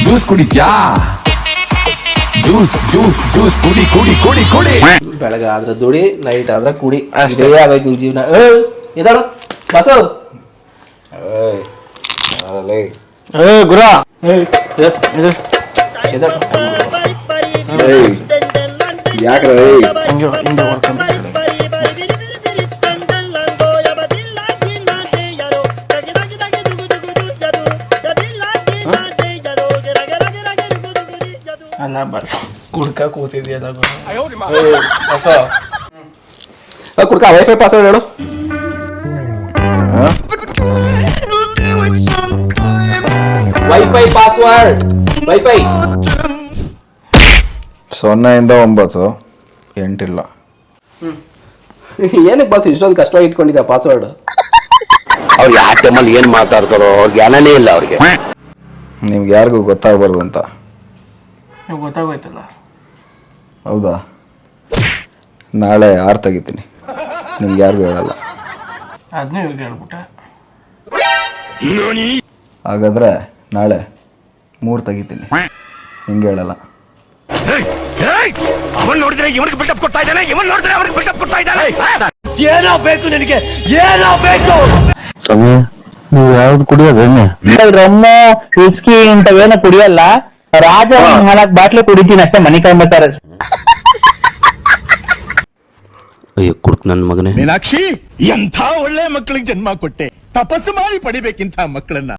Juice ಕುಡಿತ್ಯಾ? Juice juice juice ಕುಡಿ ಕುಡಿ ಕುಡಿ ಕುಡಿ. ಬೆಳಗ್ಗೆ ಆದ್ರೆ ದುಡಿ, ನೈಟ್ ಆದ್ರೆ ಕುಡಿ, ಅಷ್ಟೇ ಆಗೋಯ್ತು ನಿನ್ ಜೀವನ. ಇದಾಡು ಬಸವ್. ಗುರ ಯಾಕ್ರ ಅಲ್ಲ ಬಸ್ ಕುಡ್ಕ ಕೂತಿದ್ಯಲ್ಲ ಕುಡ್ಕ ವೈಫೈ ಪಾಸ್ವರ್ಡ್ ಹೇಳು. ವೈಫೈ ಪಾಸ್ವರ್ಡ್ ವೈಫೈ 0 ಇಂದ 9 8 ಏನಕ್ಕೆ ಬಸ್ ಇಷ್ಟೊಂದು ಕಷ್ಟವಾಗಿ ಇಟ್ಕೊಂಡಿದ್ದ ಪಾಸ್ವರ್ಡ್? ಅವ್ರು ಯಾವ ಟೈಮಲ್ಲಿ ಏನ್ ಮಾತಾಡ್ತಾರೋ ಅವ್ರ ಜ್ಞಾನನೇ ಇಲ್ಲ ಅವ್ರಿಗೆ. ನಿಮ್ಗೆ ಯಾರಿಗೂ ಗೊತ್ತಾಗಬಾರ್ದು ಅಂತ. ಗೊತ್ತಾಗೋಯ್ತಲ್ಲ. ಹೌದಾ? ನಾಳೆ 6 ತೆಗಿತೀನಿ, ನಿಮ್ಗೆ ಯಾರಿಗೂ ಹೇಳಲ್ಲ. ಅದನ್ನೇ ಇವಾಗ ಹೇಳ್ಬಿಟ್ಟೆ. ಹಾಗಾದ್ರೆ ನಾಳೆ 3 ತೆಗಿತೀನಿ, ನಿಮ್ಗೆ ಹೇಳಲ್ಲ. ಅವನ್ ನೋಡಿದ್ರೆ ಇವನಿಗೆ ಬಿಲ್ಡಪ್ ಕೊಡ್ತಾ ಇದ್ದಾನೆ, ಇವನ್ ನೋಡಿದ್ರೆ ಅವನಿಗೆ ಬಿಲ್ಡಪ್ ಕೊಡ್ತಾ ಇದ್ದಾನೆ. ಏನೋ ಬೇಕು ನಿನಗೆ, ಏನೋ ಬೇಕು? ನೀವು ಯಾವ್ದು ಕುಡಿಯೋದೇನೆ? ರಮ್ಮು ವಿಸ್ಕಿ ಇಂಥವೇನ ಕುಡಿಯಲ್ಲ. ರಾಜ 4 ಬಾಟ್ಲಿ ಕುಡಿತೀನಿ ಅಷ್ಟೇ, ಮನೆ ಕಂಬತ್ತಾರೆ. ಅಯ್ಯೋ ಕುಡ್ಕ್ ನನ್ ಮಗನೇ. ಮೀನಾಕ್ಷಿ, ಎಂಥ ಒಳ್ಳೆ ಮಕ್ಕಳಿಗೆ ಜನ್ಮ ಕೊಟ್ಟೆ. ತಪಸ್ಸು ಮಾಡಿ ಪಡಿಬೇಕಿಂತ ಮಕ್ಕಳನ್ನ.